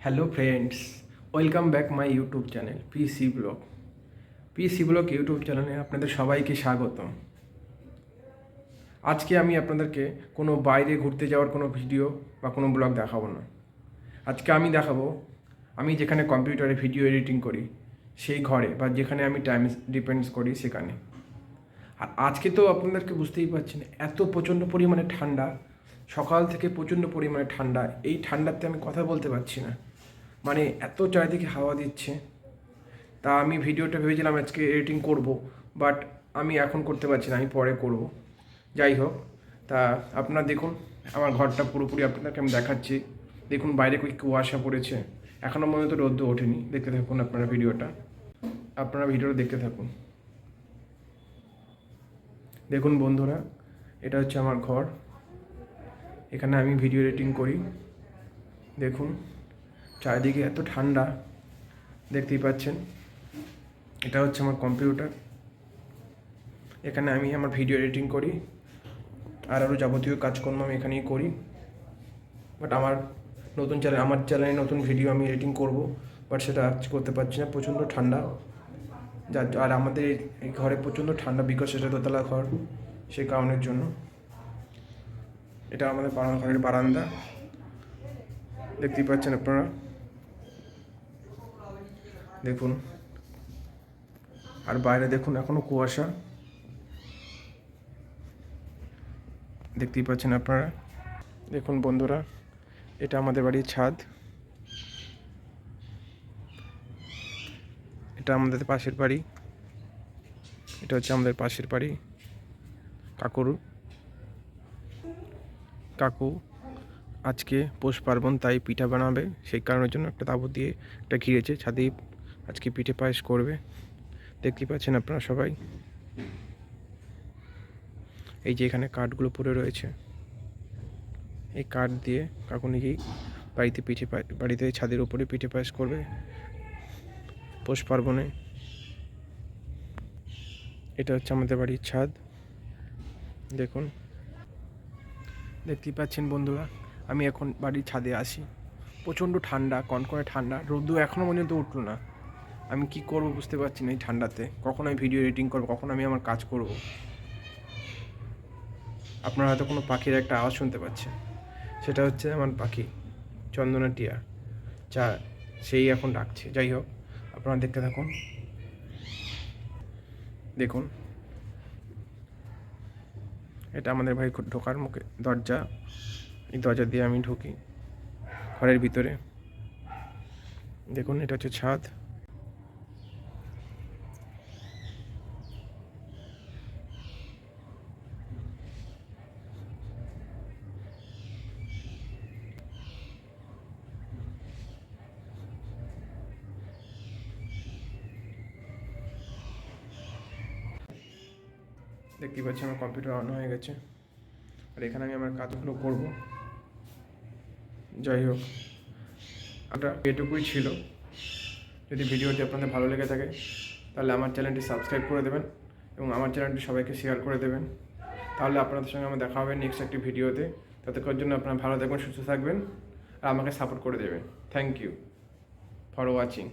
Hello friends, welcome back my YouTube channel PC blog YouTube চ্যানেলে আপনাদের সবাইকে স্বাগত। আজকে আমি আপনাদেরকে কোনো বাইরে ঘুরতে যাওয়ার কোনো ভিডিও বা কোনো ব্লগ দেখাবো না। আজকে আমি দেখাবো আমি যেখানে কম্পিউটারে ভিডিও এডিটিং করি সেই ঘরে বা যেখানে আমি টাইম ডিপেন্ডস করি সেখানে। আর আজকে তো আপনাদেরকে বুঝতেই পারছেন, এত প্রচণ্ড পরিমাণে ঠান্ডা, সকাল থেকে প্রচণ্ড পরিমাণে ঠান্ডা। এই ঠান্ডাতে আমি কথা বলতে পারছি না, মানে এত চারিদিকে হাওয়া দিচ্ছে। তা আমি ভিডিওটা ভেবেছিলাম আজকে এডিটিং করব, বাট আমি এখন করতে পারছি না, আমি পরে করব। যাই হোক, তা আপনারা দেখুন আমার ঘরটা পুরোপুরি আপনাদেরকে আমি দেখাচ্ছি। দেখুন বাইরে কি কুয়াশা পড়েছে, এখনও পর্যন্ত রোদ্দু ওঠেনি। দেখতে থাকুন আপনারা ভিডিওটা দেখতে থাকুন। দেখুন বন্ধুরা, এটা হচ্ছে আমার ঘর, এখানে আমি ভিডিও এডিটিং করি। দেখুন চারিদিকে এত ঠান্ডা, দেখতেই পাচ্ছেন। এটা হচ্ছে আমার কম্পিউটার, এখানে আমি আমার ভিডিও এডিটিং করি আর আরও যাবতীয় কাজকর্ম আমি এখানেই করি। বাট আমার চ্যানেলে নতুন ভিডিও আমি এডিটিং করব, বাট সেটা আজ করতে পারছি না, প্রচণ্ড ঠান্ডা। আর আমাদের এই ঘরে প্রচণ্ড ঠান্ডা, বিকজ সেটা দোতলা ঘর, সেই কারণের জন্য। এটা আমাদের ঘরের বারান্দা, দেখতেই পাচ্ছেন আপনারা। দেখুন, আর বাইরে দেখুন এখনও কুয়াশা, দেখতেই পাচ্ছেন আপনারা। দেখুন বন্ধুরা, এটা আমাদের বাড়ির ছাদ, এটা আমাদের পাশের বাড়ি, এটা হচ্ছে আমাদের পাশের বাড়ি। কাকু আজকে পৌষ পার্বণ, তাই পিঠা বানাবে, সেই কারণের জন্য একটা তাঁবু দিয়ে একটা ঘিরেছে। ছাদে আজকে পিঠে পায়েস করবে, দেখতেই পাচ্ছেন আপনারা সবাই। এই যে এখানে কাঠগুলো পড়ে রয়েছে, এই কাঠ দিয়ে কাকু নিজেই বাড়িতে ছাদের উপরে পিঠে পায়েস করবে পৌষ পার্বণে। এটা হচ্ছে আমাদের বাড়ির ছাদ, দেখুন, দেখতেই পাচ্ছেন বন্ধুরা। আমি এখন বাড়ির ছাদে আসি, প্রচণ্ড ঠান্ডা, কনকনে ঠান্ডা, রোদ্দু এখনও পর্যন্ত উঠলো না। আমি কি করব বুঝতে পারছি না এই ঠান্ডাতে, কখন আমি ভিডিও এডিটিং করবো, কখন আমি আমার কাজ করব। আপনারা হয়তো কোনো পাখির একটা আওয়াজ শুনতে পাচ্ছেন, সেটা হচ্ছে আমার পাখি চন্দনা টিয়া, সেই এখন ডাকছে। যাই হোক, আপনারা দেখতে থাকুন। দেখুন, এটা আমাদের ভাই ঢোকার মুখে দরজা, এই দরজা দিয়ে আমি ঢুকি ঘরের ভিতরে। দেখুন, এটা হচ্ছে ছাদ। দেখতেই পাচ্ছি আমার কম্পিউটার অন হয়ে গেছে, আর এখানে আমি আমার কাজগুলো করব। যাই হোক, এটুকুই ছিল। যদি ভিডিওটি আপনাদের ভালো লেগে থাকে তাহলে আমার চ্যানেলটি সাবস্ক্রাইব করে দেবেন এবং আমার চ্যানেলটি সবাইকে শেয়ার করে দেবেন। তাহলে আপনাদের সঙ্গে আমার দেখা হবে নেক্সট একটি ভিডিওতে। ততক্ষণের জন্য আপনারা ভালো থাকবেন, সুস্থ থাকবেন আর আমাকে সাপোর্ট করে দেবেন। Thank you for watching.